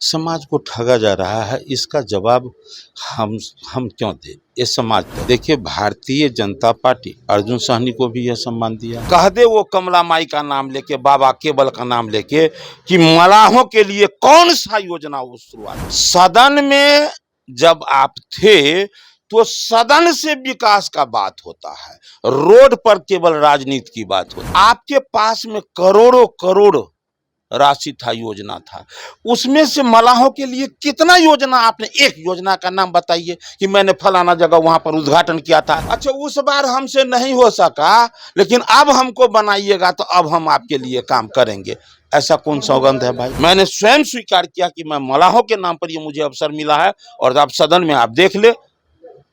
समाज को ठगा जा रहा है, इसका जवाब हम हम क्यों दें? ये समाज देखिए, भारतीय जनता पार्टी अर्जुन साहनी को भी यह सम्मान दिया। कह दे वो कमला माई का नाम लेके, बाबा केवल का नाम लेके कि मलाहों के लिए कौन सा योजना वो शुरुआत। सदन में जब आप थे तो सदन से विकास का बात होता है, रोड पर केवल राजनीति की बात होती। आपके पास में करोड़ों करोड़ राशि था, योजना था, उसमें से मलाहों के लिए कितना योजना आपने, एक योजना का नाम बताइए कि मैंने फलाना जगह वहां पर उद्घाटन किया था। अच्छा, उस बार हमसे नहीं हो सका, लेकिन अब हमको बनाइएगा तो अब हम आपके लिए काम करेंगे। ऐसा कौन सौगंध है भाई? मैंने स्वयं स्वीकार किया कि मैं मलाहों के नाम पर ये मुझे अवसर मिला है, और अब सदन में आप देख ले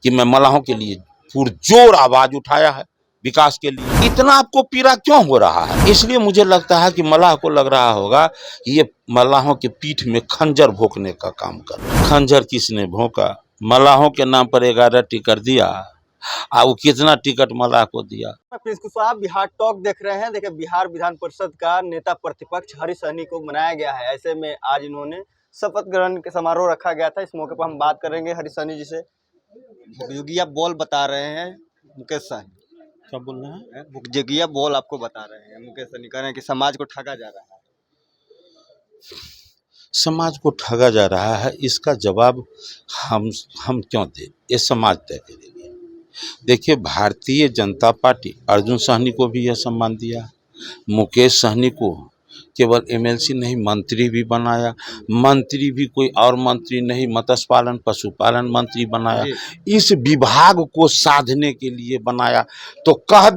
कि मैं मलाहों के लिए पुरजोर आवाज उठाया है विकास के लिए। इतना आपको पीड़ा क्यों हो रहा है? इसलिए मुझे लगता है कि मलाह को लग रहा होगा कि ये मलाहों के पीठ में खंजर भोंकने का काम कर रहा है। खंजर किसने भोंका? मलाहों के नाम पर 11 टिकट दिया, वो कितना टिकट मलाह को दिया? प्रिंस कुशवाहा बिहार टॉक देख रहे हैं। देखिए, बिहार विधान परिषद का नेता प्रतिपक्ष हरीश सहनी को मनाया गया है। ऐसे में आज इन्होंने शपथ ग्रहण के समारोह रखा गया था। इस मौके पर हम बात करेंगे हरीश सहनी जी से। भुकजगिया बॉल बता रहे हैं मुकेश सहनी। क्या बोल रहे हैं? भुकजगिया बॉल आपको बता रहे हैं मुकेश सहनी, कह रहे हैं कि समाज को ठगा जा रहा है। समाज को ठगा जा रहा है, इसका जवाब हम क्यों दें? ये समाज तय करेगी। देखिए, भारतीय जनता पार्टी अर्जुन साहनी को भी यह सम्मान दिया, मुकेश सहनी को केवल एमएलसी नहीं, मंत्री भी बनाया। मंत्री भी कोई और मंत्री नहीं, मत्स्य पालन पशुपालन मंत्री बनाया। इस विभाग को साधने के लिए बनाया। तो कह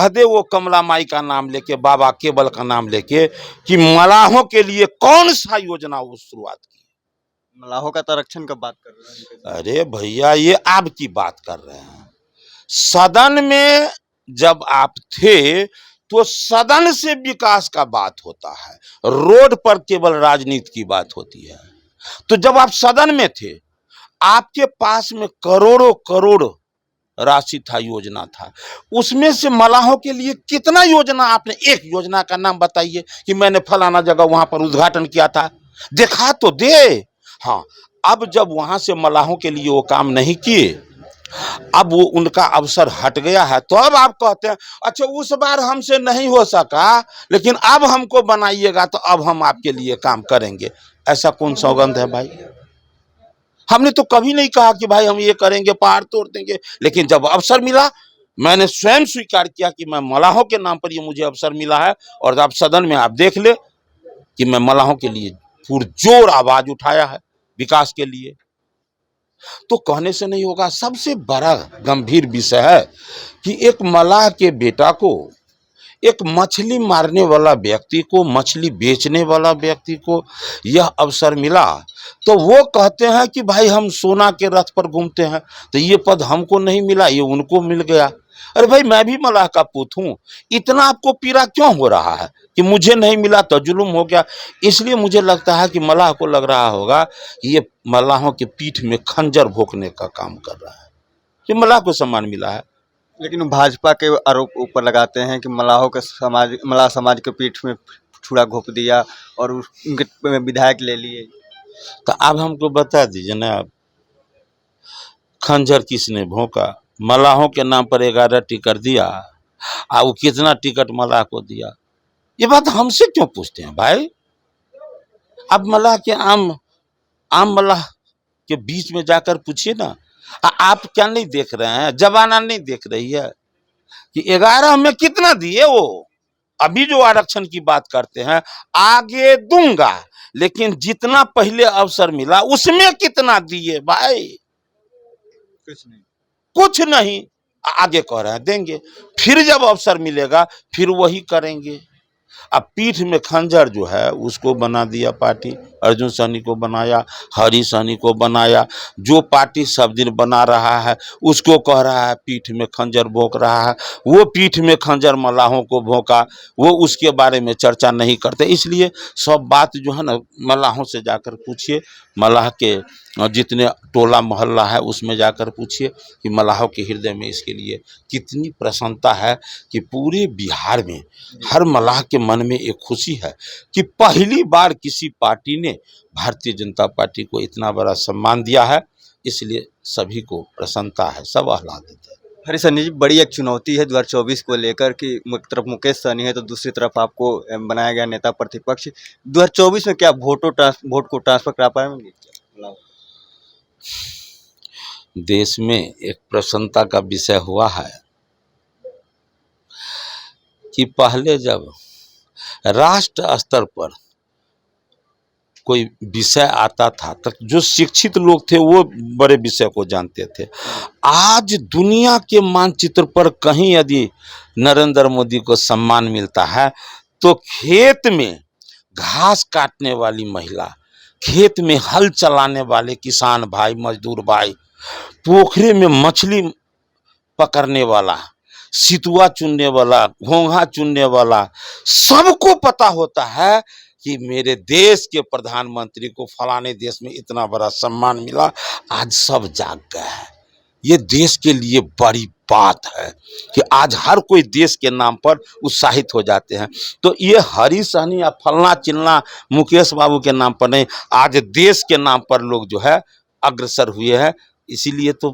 दे वो कमला माई का नाम लेके, बाबा केवल का नाम लेके कि मलाहों के लिए कौन सा योजना वो शुरुआत की। मलाहों का संरक्षण का बात कर रहे हैं। अरे भैया, ये आपकी बात कर रहे हैं। सदन में जब आप थे तो सदन से विकास का बात होता है, रोड पर केवल राजनीति की बात होती है। तो जब आप सदन में थे, आपके पास में करोड़ों करोड़ राशि था, योजना था, उसमें से मलाहों के लिए कितना योजना आपने, एक योजना का नाम बताइए कि मैंने फलाना जगह वहां पर उद्घाटन किया था। देखा तो दे। हाँ, अब जब वहां से मलाहों के लिए वो काम नहीं किए, अब वो उनका अवसर हट गया है, तो अब आप कहते हैं अच्छा उस बार हमसे नहीं हो सका, लेकिन अब हमको बनाइएगा तो अब हम आपके लिए काम करेंगे। ऐसा कौन सौगंध है भाई? हमने तो कभी नहीं कहा कि भाई हम ये करेंगे, पहाड़ तोड़ देंगे, लेकिन जब अवसर मिला, मैंने स्वयं स्वीकार किया कि मैं मलाहों के नाम पर ये मुझे अवसर मिला है, और अब सदन में आप देख ले कि मैं मलाहों के लिए पुरजोर आवाज उठाया है विकास के लिए। तो कहने से नहीं होगा। सबसे बड़ा गंभीर विषय है कि एक मलाह के बेटा को, एक मछली मारने वाला व्यक्ति को, मछली बेचने वाला व्यक्ति को यह अवसर मिला, तो वो कहते हैं कि भाई हम सोना के रथ पर घूमते हैं, तो ये पद हमको नहीं मिला, ये उनको मिल गया। अरे भाई, मैं भी मलाह का पुत हूँ। इतना आपको पीड़ा क्यों हो रहा है कि मुझे नहीं मिला तो जुल्म हो गया? इसलिए मुझे लगता है कि मलाह को लग रहा होगा कि ये मलाहों के पीठ में खंजर भोंकने का काम कर रहा है कि मलाह को सम्मान मिला है। लेकिन भाजपा के आरोप ऊपर लगाते हैं कि मलाह समाज के पीठ में छुरा घोंप दिया और उनके विधायक ले लिए। तो अब हमको बता दीजिए ना, आप खंजर किसने भोंका? मलाहों के नाम पर 11 टिकट दिया, वो कितना टिकट मलाह को दिया? ये बात हमसे क्यों पूछते हैं भाई? अब मलाह के आम मलाह के बीच में जाकर पूछिए ना। आप क्या नहीं देख रहे हैं? जमाना नहीं देख रही है कि 11 में कितना दिए वो? अभी जो आरक्षण की बात करते हैं, आगे दूंगा, लेकिन जितना पहले अवसर मिला उसमें कितना दिए भाई? कुछ नहीं। आगे कह रहे हैं देंगे, फिर जब अवसर मिलेगा फिर वही करेंगे। अब पीठ में खंजर जो है उसको बना दिया पार्टी। अर्जुन सहनी को बनाया, हरी सहनी को बनाया। जो पार्टी सब दिन बना रहा है उसको कह रहा है पीठ में खंजर भोंक रहा है, वो पीठ में खंजर मल्लाहों को भोंका, वो उसके बारे में चर्चा नहीं करते। इसलिए सब बात जो है ना मल्लाहों से जाकर पूछिए, मल्लाह के जितने टोला मोहल्ला है उसमें जाकर पूछिए कि मल्लाहों के हृदय में इसके लिए कितनी प्रसन्नता है कि पूरे बिहार में हर मल्लाह के मन में एक खुशी है कि पहली बार किसी पार्टी ने भारतीय जनता पार्टी को इतना बड़ा सम्मान दिया है। इसलिए सभी को प्रसन्नता है, सब आह्लादित है। हरी सहनी जी, बड़ी एक चुनौती है 2024 को लेकर कि एक तरफ मुकेश सहनी है तो दूसरी तरफ आपको बनाया गया नेता प्रतिपक्ष। 2024 में क्या वोट को ट्रांसफर करा पाएंगे क्या? देश में एक प्रसन्नता का विषय हुआ है कि पहले जब राष्ट्र स्तर पर कोई विषय आता था तो जो शिक्षित लोग थे वो बड़े विषय को जानते थे। आज दुनिया के मानचित्र पर कहीं यदि नरेंद्र मोदी को सम्मान मिलता है तो खेत में घास काटने वाली महिला, खेत में हल चलाने वाले किसान भाई, मजदूर भाई, पोखरे में मछली पकड़ने वाला, सितुआ चुनने वाला, घोंघा चुनने वाला, सबको पता होता है कि मेरे देश के प्रधानमंत्री को फलाने देश में इतना बड़ा सम्मान मिला। आज सब जाग गए हैं। ये देश के लिए बड़ी बात है कि आज हर कोई देश के नाम पर उत्साहित हो जाते हैं। तो ये हरी सहनी या फलना चिलना मुकेश बाबू के नाम पर नहीं, आज देश के नाम पर लोग जो है अग्रसर हुए हैं। इसीलिए तो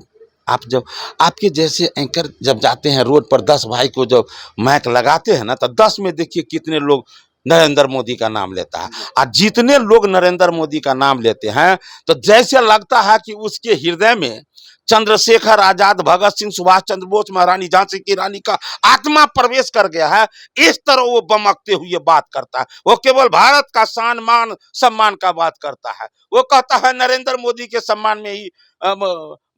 आप जब आपके जैसे एंकर जब जाते हैं रोड पर 10 भाई को जब माइक लगाते हैं ना तो 10 में देखिए कितने लोग नरेंद्र मोदी का नाम लेता है। और जितने लोग नरेंद्र मोदी का नाम लेते हैं तो जैसे लगता है कि उसके हृदय में चंद्रशेखर आजाद, भगत सिंह, सुभाष चंद्र बोस, महारानी झांसी की रानी का आत्मा प्रवेश कर गया है। इस तरह वो बमकते हुए बात करता है। वो केवल भारत का शान मान सम्मान का बात करता है। वो कहता है नरेंद्र मोदी के सम्मान में ही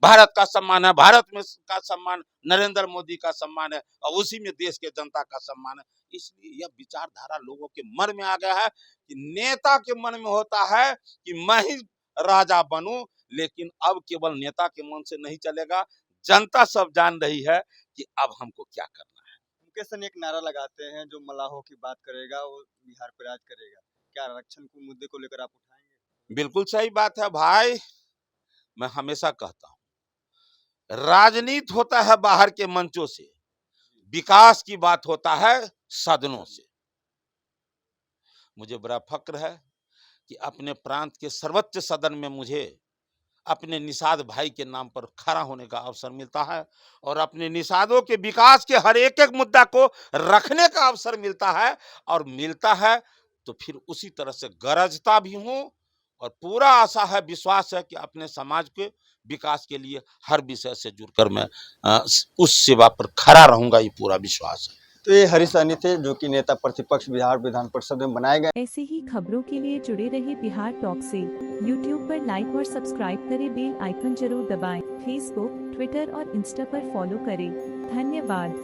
भारत का सम्मान है, भारत में का सम्मान नरेंद्र मोदी का सम्मान है और उसी में देश के जनता का सम्मान है। इसलिए यह विचारधारा लोगों के मन में आ गया है कि नेता के मन में होता है कि मैं ही राजा बनूं, लेकिन अब केवल नेता के मन से नहीं चलेगा। जनता सब जान रही है कि अब हमको क्या करना है। मुकेश सहनी एक नारा लगाते हैं, जो मल्लाहों की बात करेगा वो बिहार पर राज करेगा। क्या आरक्षण को मुद्दे को लेकर आप उठाएंगे? बिल्कुल सही बात है भाई। मैं हमेशा कहता हूं राजनीति होता है बाहर के मंचों से, विकास की बात होता है सदनों से। मुझे बड़ा फक्र है कि अपने प्रांत के सर्वोच्च सदन में मुझे अपने निषाद भाई के नाम पर खड़ा होने का अवसर मिलता है और अपने निषादों के विकास के हर एक एक मुद्दा को रखने का अवसर मिलता है। और मिलता है तो फिर उसी तरह से गरजता भी हूं और पूरा आशा है, विश्वास है कि अपने समाज के विकास के लिए हर विषय से जुड़कर मैं उस सेवा पर खड़ा रहूंगा, ये पूरा विश्वास है। तो ये हरी सहनी थे जो कि नेता प्रतिपक्ष बिहार विधान परिषद में बनाए गए। ऐसे ही खबरों के लिए जुड़े रहिए बिहार टॉक से। यूट्यूब पर लाइक और सब्सक्राइब करें, बेल आइकन जरूर दबाएं। फेसबुक, ट्विटर और इंस्टा पर फॉलो करें। धन्यवाद।